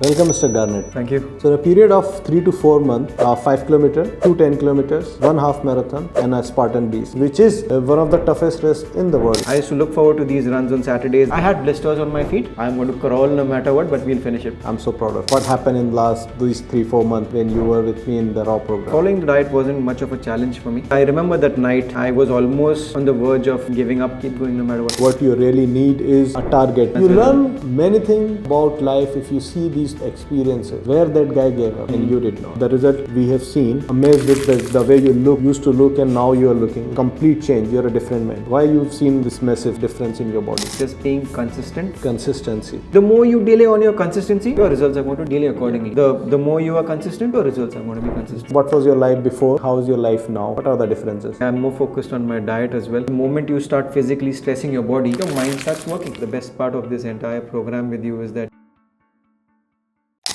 Welcome, Mr. Garnet. Thank you. So, in a period of 3 to 4 months, 5 kilometers, 2 10 kilometers, 1 half marathon, and a Spartan Beast, which is one of the toughest races in the world. I used to look forward to these runs on Saturdays. I had blisters on my feet. I'm going to crawl no matter what, but we'll finish it. I'm so proud of what happened in these 3-4 months when you were with me in the raw program. Following the diet wasn't much of a challenge for me. I remember that night I was almost on the verge of giving up, keep going no matter what. What you really need is a target. You learn many things about life if you see these experiences. Where that guy gave up and you did not. The result we have seen, amazed with the way you used to look and now you are looking. Complete change, you're a different man. Why you've seen this massive difference in your body? Just being consistent. Consistency. The more you delay on your consistency, your results are going to delay accordingly. The more you are consistent, your results are going to be consistent. What was your life before? How is your life now? What are the differences? I'm more focused on my diet as well. The moment you start physically stressing your body, your mind starts working. The best part of this entire program with you is that.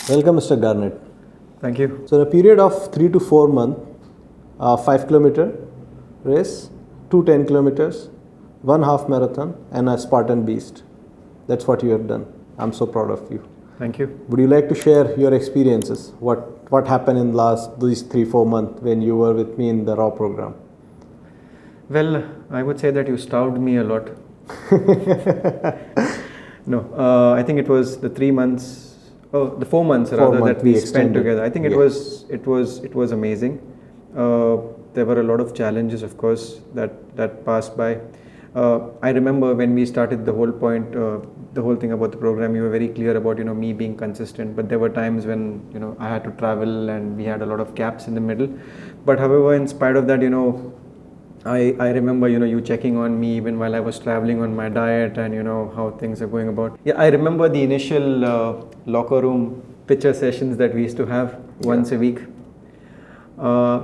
Welcome, Mr. Garnet. Thank you. So, in a period of 3 to 4 months, 5 kilometer race, 2 10 kilometers, 1 half marathon, and a Spartan Beast. That's what you have done. I'm so proud of you. Thank you. Would you like to share your experiences? What happened in these 3-4 months when you were with me in the raw program? Well, I would say that you starved me a lot. No, I think it was the 3 months. Oh, the 4 months that we spent together. I think it was amazing. There were a lot of challenges, of course, that passed by. I remember when we started the whole thing about the program, you were very clear about me being consistent. But there were times when I had to travel and we had a lot of gaps in the middle. But however, in spite of that, I remember you checking on me even while I was traveling on my diet and how things are going about. Yeah, I remember the initial locker room picture sessions that we used to have once a week.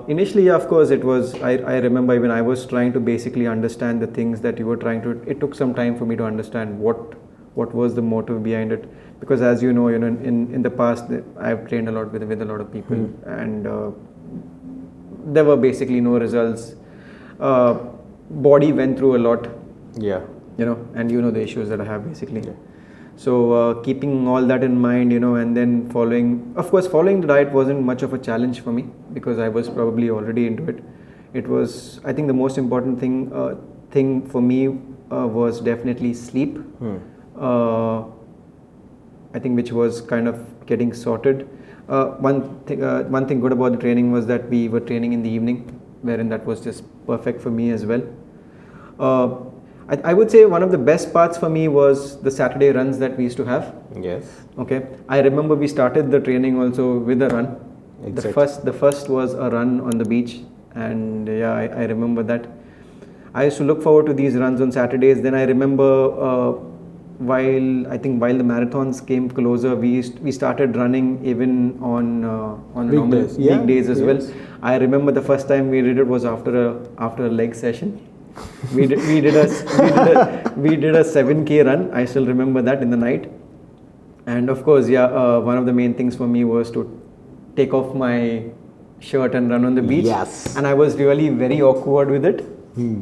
Initially, of course, it was. I remember even I was trying to basically understand the things that you were trying to. It took some time for me to understand what was the motive behind it, because as you know, in the past I've trained a lot with a lot of people, and there were basically no results. Body went through a lot. Yeah. And the issues that I have basically. Yeah. So keeping all that in mind, and then following the diet wasn't much of a challenge for me because I was probably already into it. It was, I think, the most important thing for me was definitely sleep. I think which was kind of getting sorted. One thing good about the training was that we were training in the evening, wherein that was just perfect for me as well. I would say one of the best parts for me was the Saturday runs that we used to have. Yes. Okay. I remember we started the training also with a run. Exactly. The first was a run on the beach, and yeah, I remember that. I used to look forward to these runs on Saturdays. Then I remember while the marathons came closer, we started running even on normal weekdays as well. I remember the first time we did it was after a leg session. We did a 7K run. I still remember that in the night. And of course, one of the main things for me was to take off my shirt and run on the beach. Yes. And I was really very awkward with it.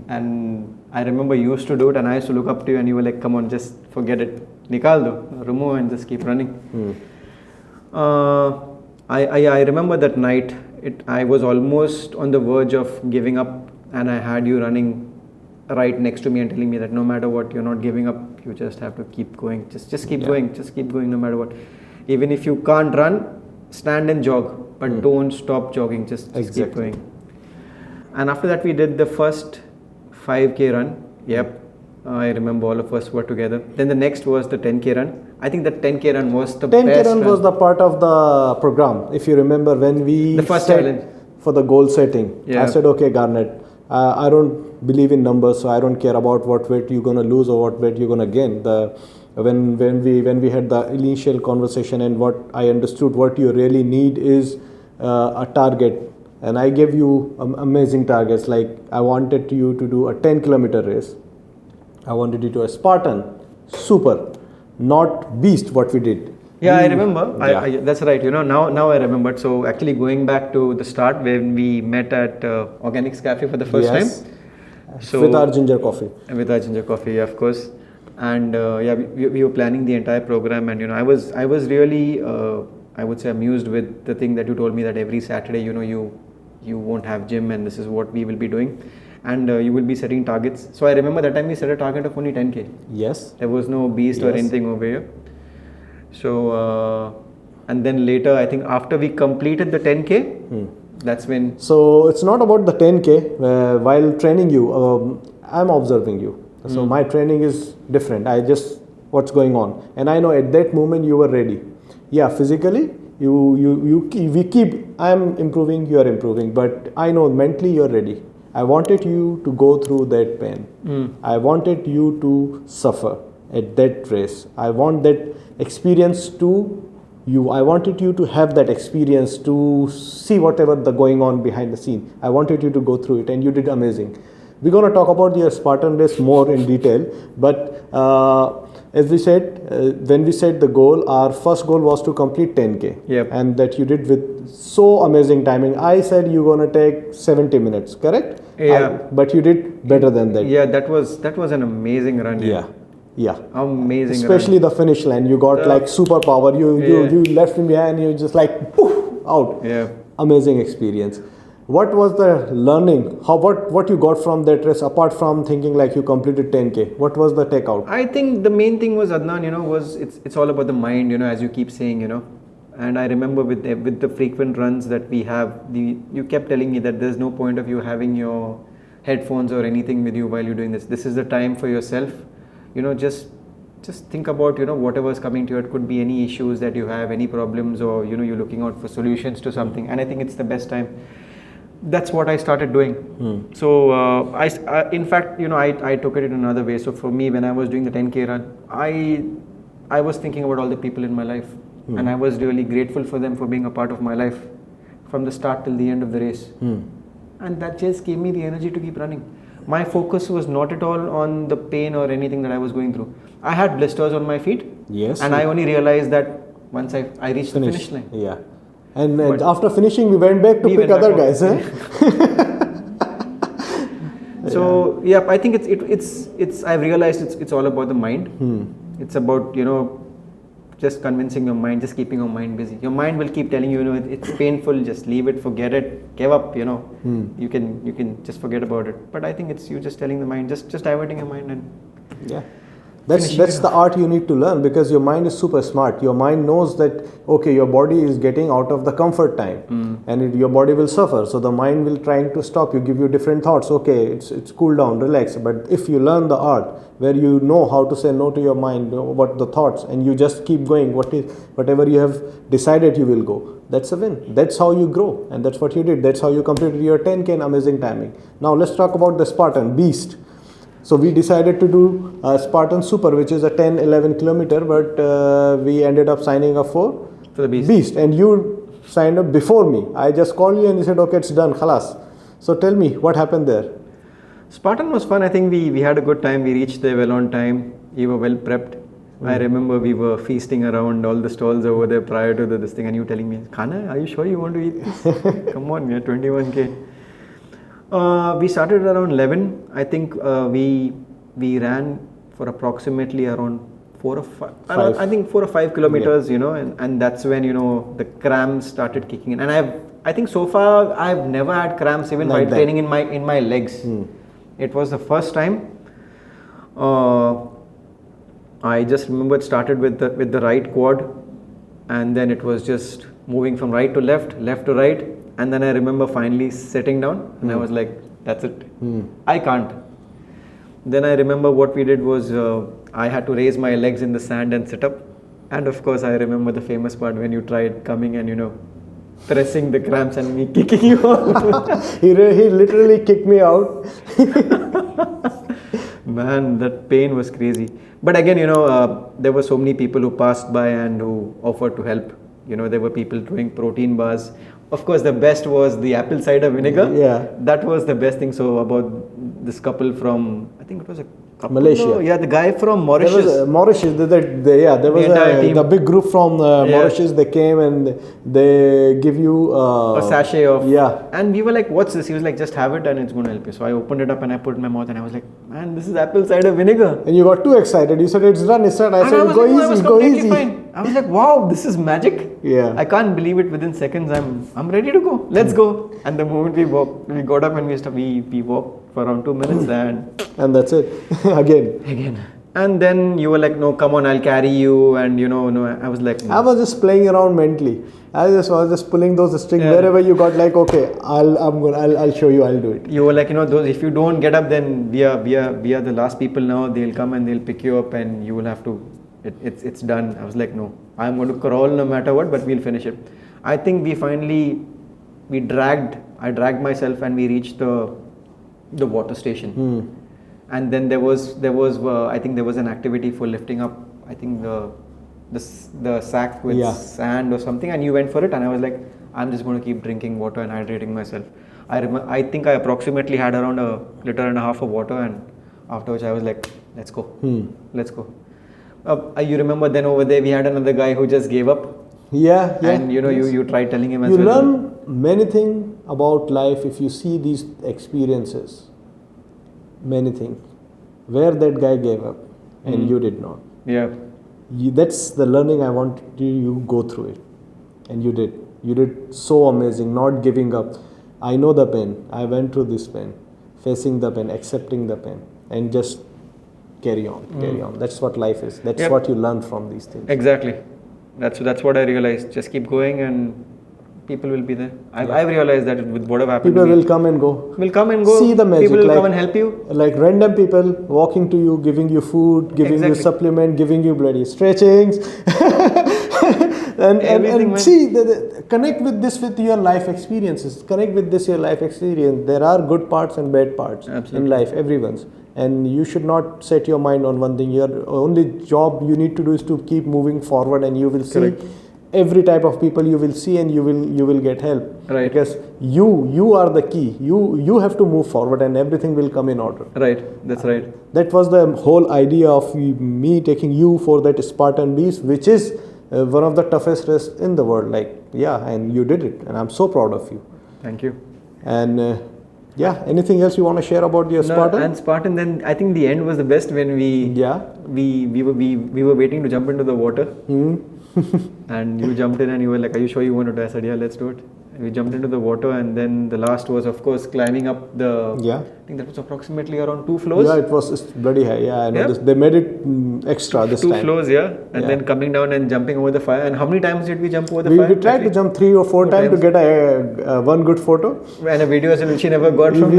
And I remember you used to do it, and I used to look up to you, and you were like, "Come on, just forget it, nikal do, remove and just keep running." I remember that night. I was almost on the verge of giving up, and I had you running right next to me and telling me that no matter what, you're not giving up. You just have to keep going. Just keep going. Just keep going no matter what. Even if you can't run, stand and jog, but don't stop jogging. Just keep going. And after that, we did the first 5K run. Yep. I remember all of us were together. Then the next was the 10K run. I think the 10K run was the 10K run was the part of the program. If you remember when we the first challenge for the goal setting, yeah. I said, okay, Garnet, I don't believe in numbers, so I don't care about what weight you're gonna lose or what weight you're gonna gain. When we had the initial conversation and what I understood, what you really need is a target. And I gave you amazing targets. Like I wanted you to do a 10 kilometer race. I wanted you to do a Spartan, super, not Beast. What we did. Yeah, I remember. Yeah. That's right. Now I remembered. So actually, going back to the start when we met at Organics Cafe for the first time. So with our ginger coffee. With our ginger coffee, yeah, of course. And yeah, we were planning the entire program, and I was really I would say amused with the thing that you told me, that every Saturday you won't have gym, and this is what we will be doing, and you will be setting targets. So I remember that time we set a target of only 10K. Yes. There was no beast or anything over here. So and then later, I think after we completed the 10K, that's when. So it's not about the 10K. While training you, I'm observing you. So my training is different. I just what's going on, and I know at that moment you were ready. Yeah, physically we keep. I'm improving. You are improving, but I know mentally you're ready. I wanted you to go through that pain. I wanted you to suffer at that race. I want that experience to you. I wanted you to have that experience to see whatever the going on behind the scene. I wanted you to go through it, and you did amazing. We're going to talk about your Spartan race more in detail, but as we said, when we set the goal, our first goal was to complete 10K. Yep. And that you did with so amazing timing. I said you're going to take 70 minutes, correct? Yeah. But you did better than that. Yeah, that was an amazing run. Yeah. Amazing. Especially run. The finish line. You got like superpower. You left me behind. You just like poof, out. Yeah. Amazing experience. What was the learning? What you got from that race, apart from thinking like you completed 10K? What was the takeout? I think the main thing was, Adnan, was it's all about the mind, as you keep saying, And I remember with the frequent runs that we have, you kept telling me that there's no point of you having your headphones or anything with you while you're doing this. This is the time for yourself. Just think about whatever's coming to you. It could be any issues that you have, any problems, or you're looking out for solutions to something. And I think it's the best time. That's what I started doing. So I in fact, I took it in another way. So for me, when I was doing the 10K run, I was thinking about all the people in my life, and I was really grateful for them for being a part of my life from the start till the end of the race. And that just gave me the energy to keep running. My focus was not at all on the pain or anything that I was going through. I had blisters on my feet. Yes. And I only realized that once I reached the finish line. Yeah. And after finishing, we went back to pick other guys. So yeah, I think it's. I've realized it's all about the mind. It's about just convincing your mind, just keeping your mind busy. Your mind will keep telling you, it's painful. Just leave it, forget it, give up. You can just forget about it. But I think it's you just telling the mind, just diverting your mind and yeah. That's the art you need to learn, because your mind is super smart. Your mind knows that okay, your body is getting out of the comfort time, and your body will suffer. So the mind will trying to stop you, give you different thoughts. Okay, it's cool down, relax. But if you learn the art where you know how to say no to your mind, what the thoughts, and you just keep going, whatever you have decided you will go. That's a win. That's how you grow, and that's what you did. That's how you completed your 10K in amazing timing. Now let's talk about the Spartan Beast. So we decided to do Spartan Super, which is a 10-11 kilometer, but we ended up signing up for the Beast. And you signed up before me. I just called you and you said, okay, it's done, khalas. So tell me, what happened there? Spartan was fun. I think we had a good time. We reached there well on time. We were well prepped. I remember we were feasting around all the stalls over there prior to this thing, and you telling me, Khana, are you sure you want to eat this? Come on, we are 21K. We started around 11. I think we ran for approximately around 4 or 5. I think 4 or 5 kilometers. And that's when the cramps started kicking in. And I think so far I've never had cramps even while training in my legs. It was the first time. I just remember it started with the right quad, and then it was just moving from right to left, left to right. And then I remember finally sitting down, and I was like, that's it. I can't. Then I remember what we did was I had to raise my legs in the sand and sit up. And of course, I remember the famous part when you tried coming and, pressing the cramps and me kicking you out. He literally kicked me out. Man, that pain was crazy. But again, there were so many people who passed by and who offered to help. There were people throwing protein bars. Of course, the best was the apple cider vinegar. Yeah. That was the best thing. So about this couple from, I think it was Malaysia. Yeah, the guy from Mauritius. There was Mauritius. There was the big group from Mauritius. They came and they give you a sachet of. Yeah. And we were like, "What's this?" He was like, "Just have it, and it's going to help you." So I opened it up and I put it in my mouth, and I was like, "Man, this is apple cider vinegar." And you got too excited. You said it's done. I said, "Go easy, go easy." Fine. I was like, "Wow, this is magic." Yeah. I can't believe it. Within seconds, I'm ready to go. Let's go. And the moment we got up and we walked for around 2 minutes and that's it. Again. And then you were like, "No, come on, I'll carry you." And no, I was like, no. I was just playing around mentally. I was just pulling those strings wherever you got. Like, okay, I'll show you. I'll do it. You were like, those. If you don't get up, then we are the last people now. They'll come and they'll pick you up, and you will have to. It's done. I was like, no, I'm going to crawl no matter what, but we'll finish it. I think I dragged myself, and we reached the water station. And then there was I think there was an activity for lifting up, I think the sack with sand or something, and you went for it, and I was like, I'm just going to keep drinking water and hydrating myself. I think I approximately had around 1.5 liters of water, and after which I was like, let's go. You remember then over there we had another guy who just gave up. Yeah. And you tried telling him as well. You learn many things about life if you see these experiences. Many things where that guy gave up and you did not. Yeah. That's the learning I want you go through it, and you did so amazing, not giving up. I know the pain. I went through this pain, facing the pain, accepting the pain, and just carry on. That's what life is. That's what you learn from these things. Exactly. That's what I realized. Just keep going and people will be there. I've realized that with whatever happened. People will come and go. See the magic. People will come and help you. Like random people walking to you, giving you food, giving you supplement, giving you bloody stretchings. and see, connect with this with your life experiences. Connect with this your life experience. There are good parts and bad parts in life, everyone's. And you should not set your mind on one thing. Your only job you need to do is to keep moving forward, and you will see every type of people you will see, and you will get help. Right. Because you are the key. You have to move forward, and everything will come in order. Right. That's right. That was the whole idea of me taking you for that Spartan Beast, which is one of the toughest races in the world. And you did it, and I'm so proud of you. Thank you. And anything else you want to share about your Spartan? And Spartan, then I think the end was the best when we were waiting to jump into the water. And you jumped in and you were like, "Are you sure you want to do it?" I said, "Yeah, let's do it." And we jumped into the water, and then the last was, of course, climbing up the. Yeah. I think that was approximately around 2 floors. Yeah, it was bloody high. Yeah, I know this. They made it extra this time. 2 floors, and then coming down and jumping over the fire. And how many times did we jump over the fire? We tried to jump 3 or 4 times to get a one good photo. And a video which she never got from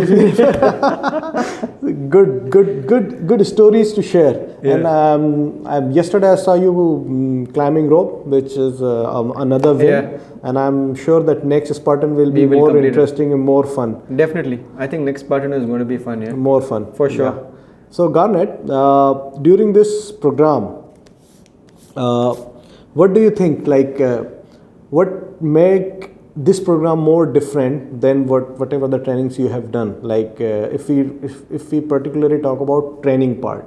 Good stories to share. Yeah. And yesterday I saw you climbing rope, which is another win. Yeah. And I'm sure that next Spartan will be more interesting and more fun. Definitely. I think next Spartan is going to be fun, More fun. For sure. Yeah. So Garnet, during this program, what do you think? What make this program more different than whatever the trainings you have done? If we particularly talk about training part,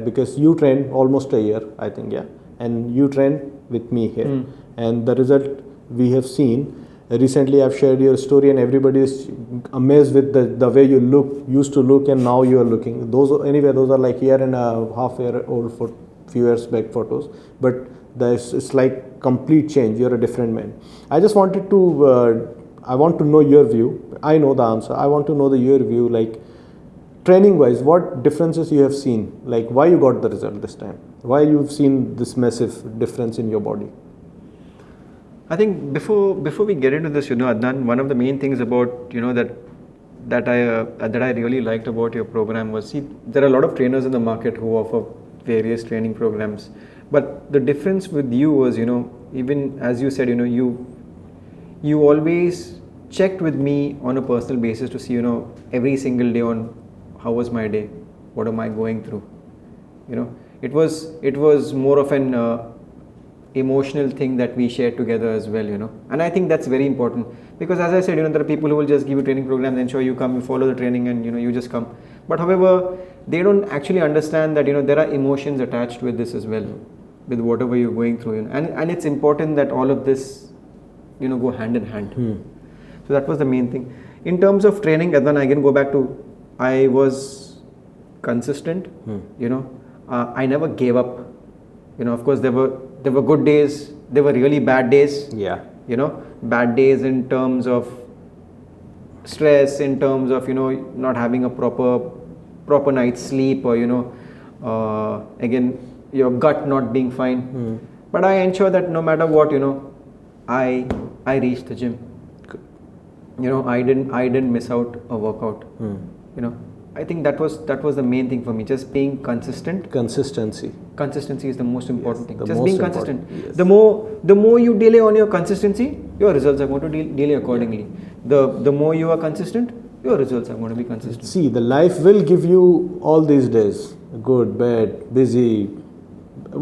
because you train almost a year, I think, and you train with me here, and the result we have seen. Recently, I've shared your story, and everybody is amazed with the way you used to look, and now you are looking. Those are like year and a half year old for few years back photos, but it's like complete change. You're a different man. I just wanted to, I want to know your view. I know the answer. I want to know your view, training wise, what differences you have seen, why you got the result this time, why you've seen this massive difference in your body. I think before we get into this, Adnan, one of the main things about that I really liked about your program was, there are a lot of trainers in the market who offer various training programs, but the difference with you was, even as you said, you always checked with me on a personal basis to see, every single day on how was my day, what am I going through, it was more of an emotional thing that we share together as well, and I think that's very important, because as I said, there are people who will just give you training programs, and sure, you come, you follow the training, and you just come. But however, they don't actually understand that there are emotions attached with this as well, with whatever you're going through, and it's important that all of this go hand in hand. So that was the main thing. In terms of training, Adnan, I can go back to, I was consistent. I never gave up. Of course there were good days, there were really bad days. Yeah. Bad days in terms of stress, in terms of not having a proper night's sleep, or again your gut not being fine. But I ensure that no matter what, I reached the gym. I didn't miss out a workout. I think that was the main thing for me, just being consistent. Consistency Is the most important thing. Just being consistent. Yes. The more you delay on your consistency, your results are going to delay accordingly. The more you are consistent, your results are going to be consistent. See, the life will give you all these days, good, bad, busy,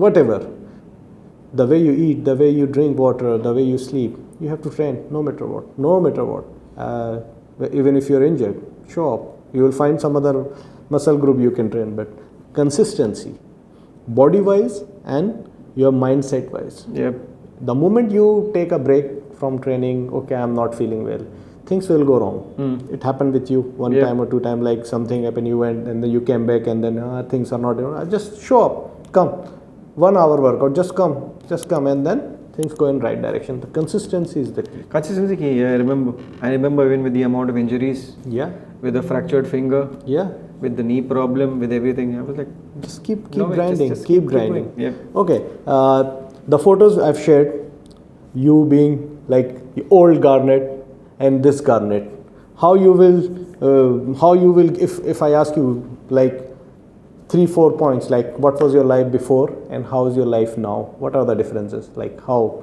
whatever. The way you eat, the way you drink water, the way you sleep, you have to train no matter what. Even if you're injured, show up. You will find some other muscle group you can train, but consistency, body wise and your mindset wise. Yep. The moment you take a break from training, okay, I'm not feeling well, things will go wrong. It happened with you one time or two times, like something happened, you went and then you came back and then things are not, just show up, come, 1 hour workout, just come and then things go in right direction. The consistency is the key. Consistency key, yeah, I remember even with the amount of injuries. Yeah. With a fractured finger. Yeah. With the knee problem, with everything. I was like, just keep grinding. Just keep grinding. Yeah. Okay. The photos I've shared, you being like the old Garnet and this Garnet. How you will, if I ask you like 3-4 points, like what was your life before and how is your life now? What are the differences? Like how?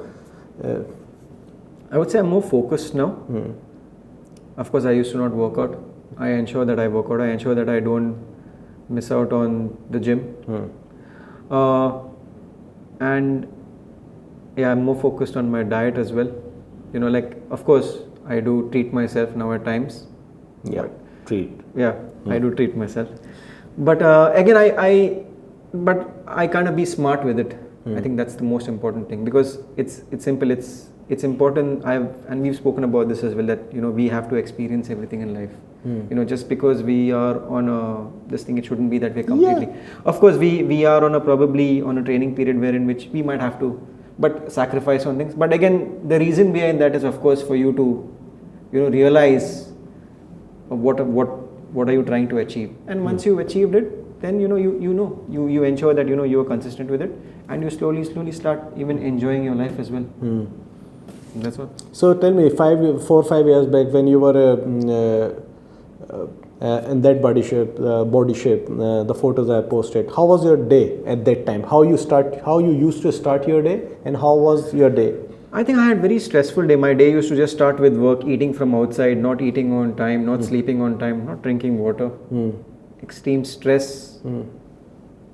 I would say I'm more focused now. Of course, I used to not work out. I ensure that I work out. I ensure that I don't miss out on the gym. And yeah, I'm more focused on my diet as well. Like, of course, I do treat myself now at times. Yeah, treat. Yeah, I do treat myself. But again, I kind of be smart with it. I think that's the most important thing, because it's simple. It's important. And we've spoken about this as well, that we have to experience everything in life. Just because we are on this thing, it shouldn't be that we're completely. Yeah. Of course, we are probably on a training period wherein which we might have to, but sacrifice on things. But again, the reason behind that is, of course, for you to realize what are you trying to achieve, and once you've achieved it, then you ensure that you are consistent with it, and you slowly start even enjoying your life as well. That's what. So tell me, 4 or 5 years back, when you were in that body shape, the photos I posted, how was your day at that time? How you used to start your day, and how was your day? I think I had very stressful day. My day used to just start with work, eating from outside, not eating on time, not sleeping on time, not drinking water. Extreme stress.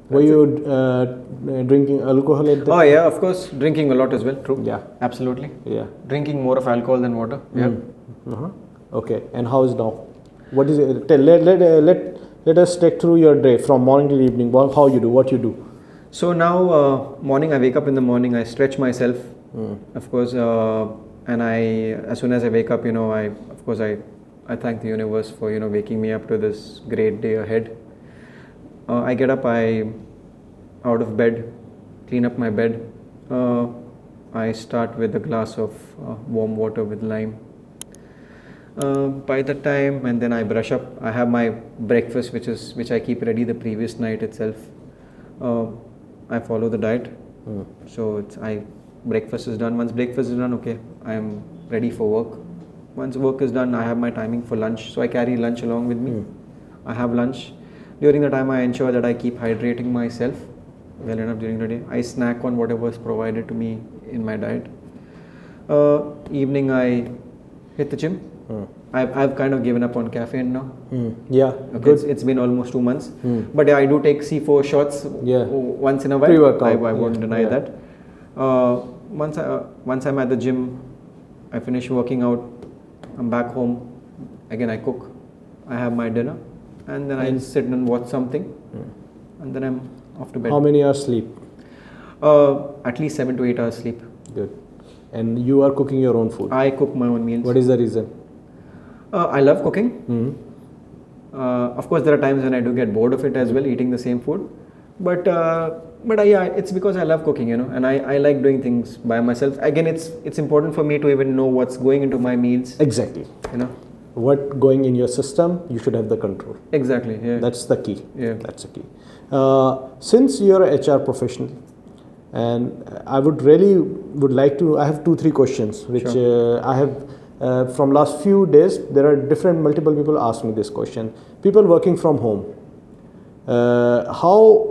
Were you drinking alcohol at that time? Oh yeah, of course, drinking a lot as well. True. Yeah. Absolutely. Yeah. Drinking more of alcohol than water. Yeah. Okay. And how is now? What is it? Let us take through your day from morning till evening. How you do? What you do? So now, morning, I wake up in the morning. I stretch myself. Of course, and as soon as I wake up, I thank the universe for waking me up to this great day ahead. I get up, out of bed, clean up my bed. I start with a glass of warm water with lime. By the time, and then I brush up. I have my breakfast, which I keep ready the previous night itself. I follow the diet. So breakfast is done. Once breakfast is done, okay, I am ready for work. Once work is done, I have my timing for lunch. So I carry lunch along with me. I have lunch. During the time, I ensure that I keep hydrating myself well enough during the day. I snack on whatever is provided to me in my diet. Evening, I hit the gym. I've kind of given up on caffeine now. Yeah, okay, good. It's been almost 2 months. But yeah, I do take C4 shots once in a while. Pre-workout. I won't deny that. Once I'm at the gym, I finish working out. I'm back home. Again, I cook. I have my dinner. and then I sit and watch something, and then I'm off to bed. How many hours sleep? At least 7 to 8 hours sleep. Good. And you are cooking your own food? I cook my own meals. What is the reason? I love cooking. Of course, there are times when I do get bored of it as well, eating the same food. But yeah, it's because I love cooking, and I like doing things by myself. Again, it's important for me to even know what's going into my meals. Exactly. What going in your system, you should have the control. Exactly. Yeah. That's the key. Yeah. That's the key. Since you're a HR professional, and I would like to. I have 2-3 questions which I have from last few days. There are multiple people ask me this question. People working from home, how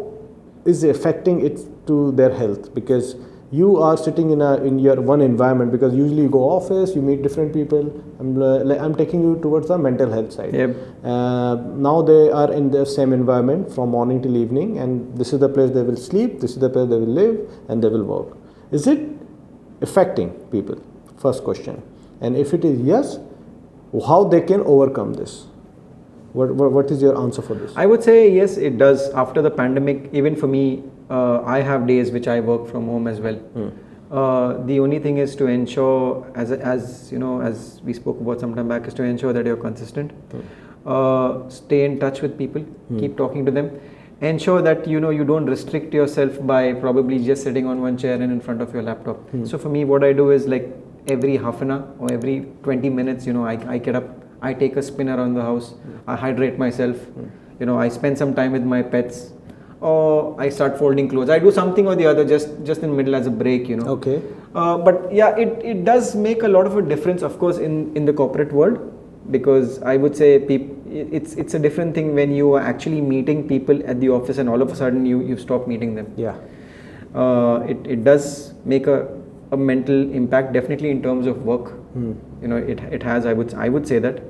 is it affecting it to their health? Because you are sitting in your one environment, because usually you go office, you meet different people. I'm taking you towards the mental health side. Yep. Now they are in the same environment from morning till evening, and this is the place they will sleep, this is the place they will live, and they will work. Is it affecting people? First question. And if it is yes, how they can overcome this? What is your answer for this? I would say yes, it does. After the pandemic, even for me, I have days which I work from home as well. The only thing is to ensure, as you know, as we spoke about some time back, is to ensure that you're consistent. Stay in touch with people, keep talking to them. Ensure that you don't restrict yourself by probably just sitting on one chair and in front of your laptop. So for me, what I do is like every half an hour or every 20 minutes, I get up, I take a spin around the house, I hydrate myself, I spend some time with my pets, or I start folding clothes. I do something or the other just in the middle as a break, Okay. But yeah, it does make a lot of a difference, of course, in the corporate world, because I would say it's a different thing when you are actually meeting people at the office and all of a sudden you stop meeting them. Yeah. It does make a mental impact, definitely in terms of work. It has, I would say that.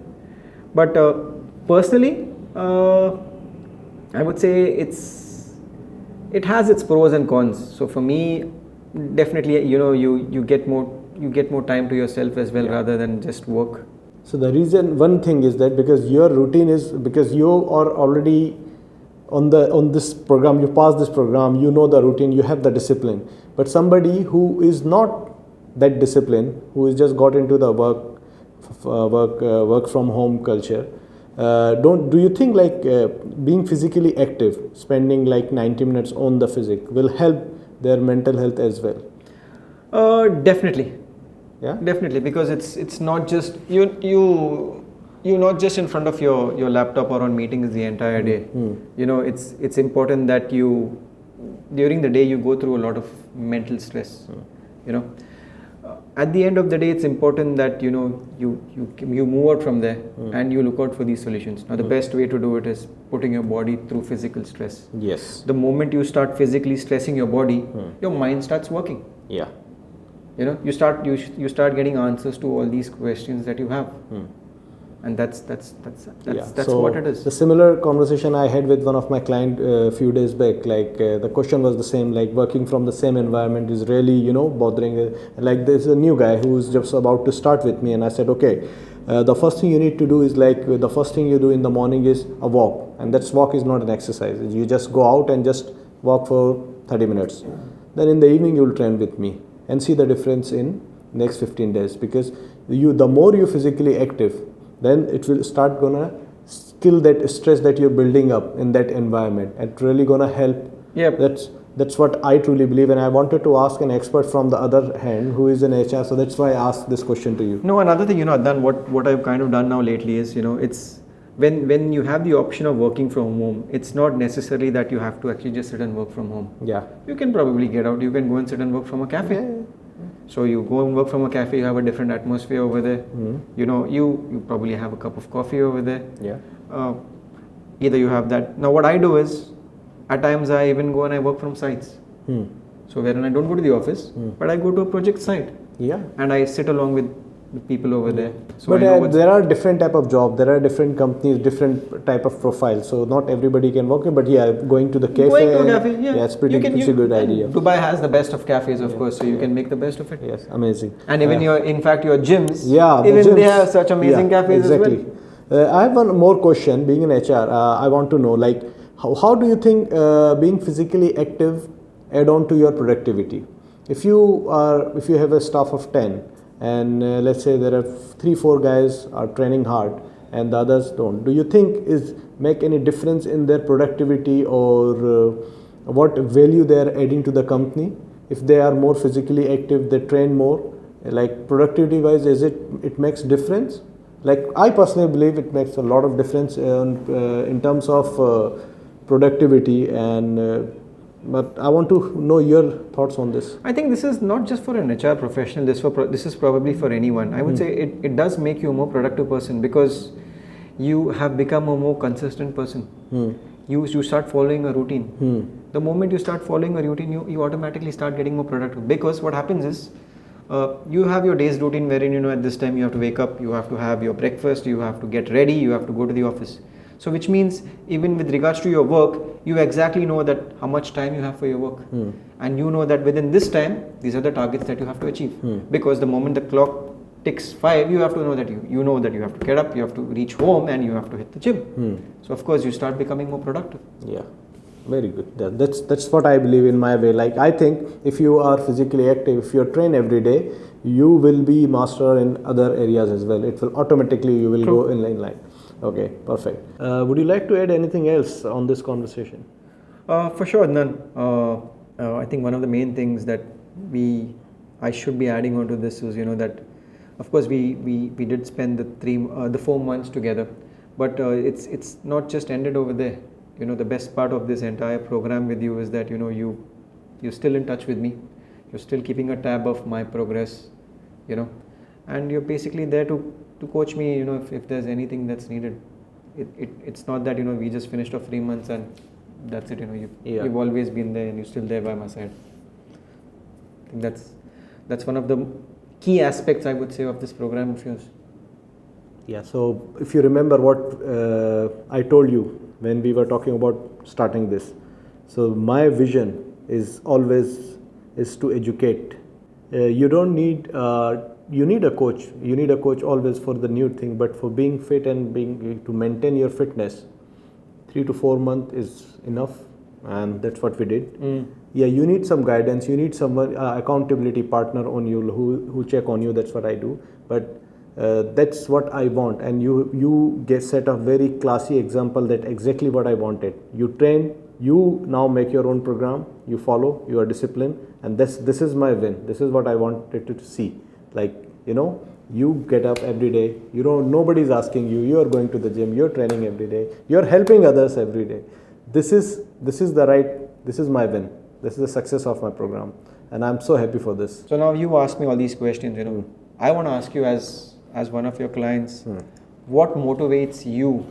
But personally, I would say it has its pros and cons. So for me, definitely, you get more time to yourself as well, rather than just work. So the reason, one thing is that because your routine is, because you are already on this program, you pass this program, you know the routine, you have the discipline. But somebody who is not that disciplined, who is just got into the work from home culture, do you think like being physically active, spending like 90 minutes on the physic, will help their mental health as well? Definitely. Yeah. Definitely, because it's not just you're not just in front of your laptop or on meetings the entire day. It's important that during the day you go through a lot of mental stress. At the end of the day, it's important that you move out from there and you look out for these solutions. Now, the best way to do it is putting your body through physical stress. Yes. The moment you start physically stressing your body, your mind starts working. Yeah. You start getting answers to all these questions that you have. And that's so what it is. The similar conversation I had with one of my client a few days back, like the question was the same, like working from the same environment is really, bothering. Like there's a new guy who's just about to start with me, and I said, okay, the first thing you need to do is like, the first thing you do in the morning is a walk, and that walk is not an exercise. You just go out and just walk for 30 minutes. Then in the evening you will train with me and see the difference in next 15 days, because the more you physically active, then it will start gonna kill that stress that you're building up in that environment, and really gonna help. Yeah. That's what I truly believe, and I wanted to ask an expert from the other hand who is in HR, so that's why I asked this question to you. No, another thing, Adnan, what I've kind of done now lately is, it's when you have the option of working from home, it's not necessarily that you have to actually just sit and work from home. Yeah. You can probably get out, you can go and sit and work from a cafe. Yeah. So you go and work from a cafe, you have a different atmosphere over there. You probably have a cup of coffee over there. Yeah. Either you have that. Now what I do is, at times I even go and I work from sites. So wherein I don't go to the office, but I go to a project site. Yeah. And I sit along with people over there. So but there are different type of job, there are different companies, different type of profiles, so not everybody can work. But yeah, going to the cafe, it's a good idea. Dubai has the best of cafes, of course, so you can make the best of it. Yes, amazing. And even your gyms, they have such amazing cafes as well. I have one more question. Being in HR, I want to know, like, how do you think being physically active add on to your productivity? If you have a staff of 10, and let's say there are 3-4 guys are training hard and the others don't, do you think is make any difference in their productivity, or what value they are adding to the company? If they are more physically active, they train more, like productivity wise, is it makes difference? Like, I personally believe it makes a lot of difference in terms of productivity, and but I want to know your thoughts on this. I think this is not just for an HR professional. This is probably for anyone. I would say it does make you a more productive person, because you have become a more consistent person. You start following a routine. The moment you start following a routine, you automatically start getting more productive, because what happens is you have your day's routine wherein at this time you have to wake up, you have to have your breakfast, you have to get ready, you have to go to the office. So which means even with regards to your work, you exactly know that how much time you have for your work, and you know that within this time these are the targets that you have to achieve, because the moment the clock ticks 5, you have to know that you know that you have to get up, you have to reach home, and you have to hit the gym. So of course you start becoming more productive. Yeah, very good. That's what I believe in my way. Like, I think if you are physically active, if you train every day, you will be master in other areas as well. It will automatically, you will go in line. Okay, perfect. Would you like to add anything else on this conversation? For sure, Adnan. I think one of the main things that I should be adding on to this is, that of course we did spend the 4 months together, but it's not just ended over there. The best part of this entire program with you is that you're still in touch with me, you're still keeping a tab of my progress, and you're basically there to coach me, if there's anything that's needed. It's not that we just finished off 3 months and that's it. You've always been there, and you're still there by my side. I think that's one of the key aspects, I would say, of this program of yours. Yeah, so if you remember what I told you when we were talking about starting this, so my vision is always to educate. You don't need you need a coach. You need a coach always for the new thing, but for being fit and to maintain your fitness, 3 to 4 months is enough, and that's what we did. Yeah, you need some guidance. You need someone accountability partner on you who check on you. That's what I do, but that's what I want, and you get set a very classy example that exactly what I wanted. You train, you now make your own program, you follow, you are disciplined, and this is my win. This is what I wanted to see. Like, you get up every day, nobody's asking you, you are going to the gym, you're training every day, you're helping others every day. This is my win. This is the success of my program, and I'm so happy for this. So now you ask me all these questions, I want to ask you as one of your clients, what motivates you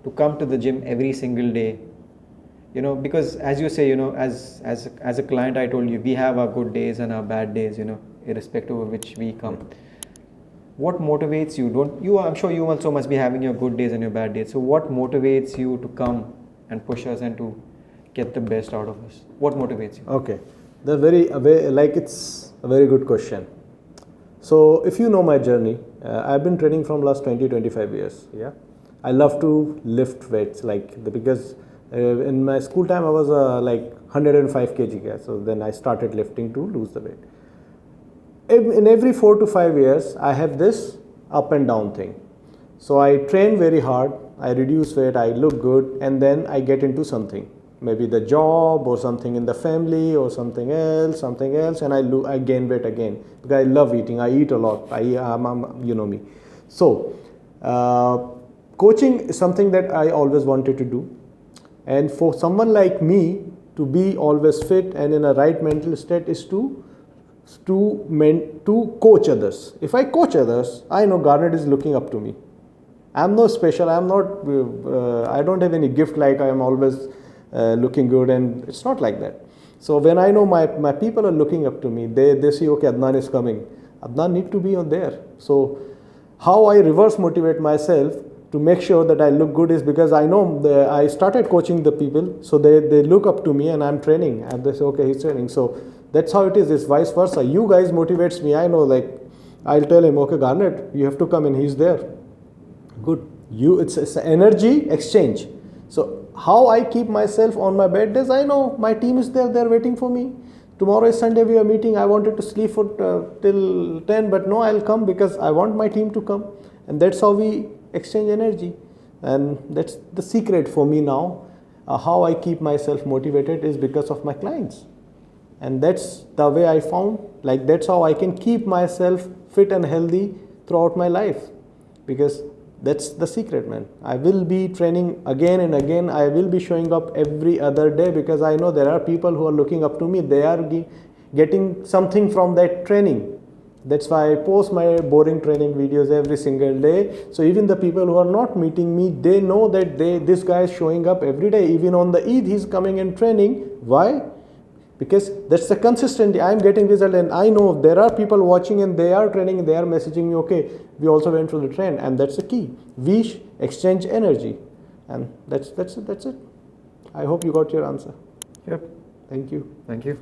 to come to the gym every single day? Because as you say, as a client, I told you, we have our good days and our bad days, irrespective of which we come. What motivates you? I'm sure you also must be having your good days and your bad days. So what motivates you to come and push us and to get the best out of us? What motivates you? Okay, it's a very good question. So if you know my journey, I've been training from last 20-25 years. Yeah, I love to lift weights, because in my school time I was 105 kg guy. So then I started lifting to lose the weight. In every 4 to 5 years, I have this up and down thing. So I train very hard, I reduce weight, I look good, and then I get into something, maybe the job or something in the family or something else, and I gain weight again, because I love eating. I eat a lot. You know me. So coaching is something that I always wanted to do, and for someone like me to be always fit and in a right mental state is to coach others. If I coach others, I know Garnet is looking up to me. I'm no special. I'm not. I don't have any gift like I am always looking good, and it's not like that. So when I know my people are looking up to me, they see, okay, Adnan is coming. Adnan need to be on there. So how I reverse motivate myself to make sure that I look good is because I know I started coaching the people, so they look up to me and I'm training, and they say, okay, he's training. So that's how it is. It's vice versa. You guys motivates me. I know, I'll tell him, okay, Garnet, you have to come, and he's there. Good. It's an energy exchange. So how I keep myself on my bad days, I know my team is there, they're waiting for me. Tomorrow is Sunday, we are meeting. I wanted to sleep for till 10, but no, I'll come because I want my team to come. And that's how we exchange energy. And that's the secret for me now. How I keep myself motivated is because of my clients. And that's the way I found, like that's how I can keep myself fit and healthy throughout my life. Because that's the secret, man. I will be training again and again. I will be showing up every other day because I know there are people who are looking up to me. They are getting something from that training. That's why I post my boring training videos every single day. So even the people who are not meeting me, they know that this guy is showing up every day. Even on the Eid, he's coming and training. Why? Because that's the consistency. I'm getting result, and I know there are people watching and they are training, they are messaging me, okay, we also went through the train, and that's the key. We exchange energy, and that's it. I hope you got your answer. Yep. Thank you. Thank you.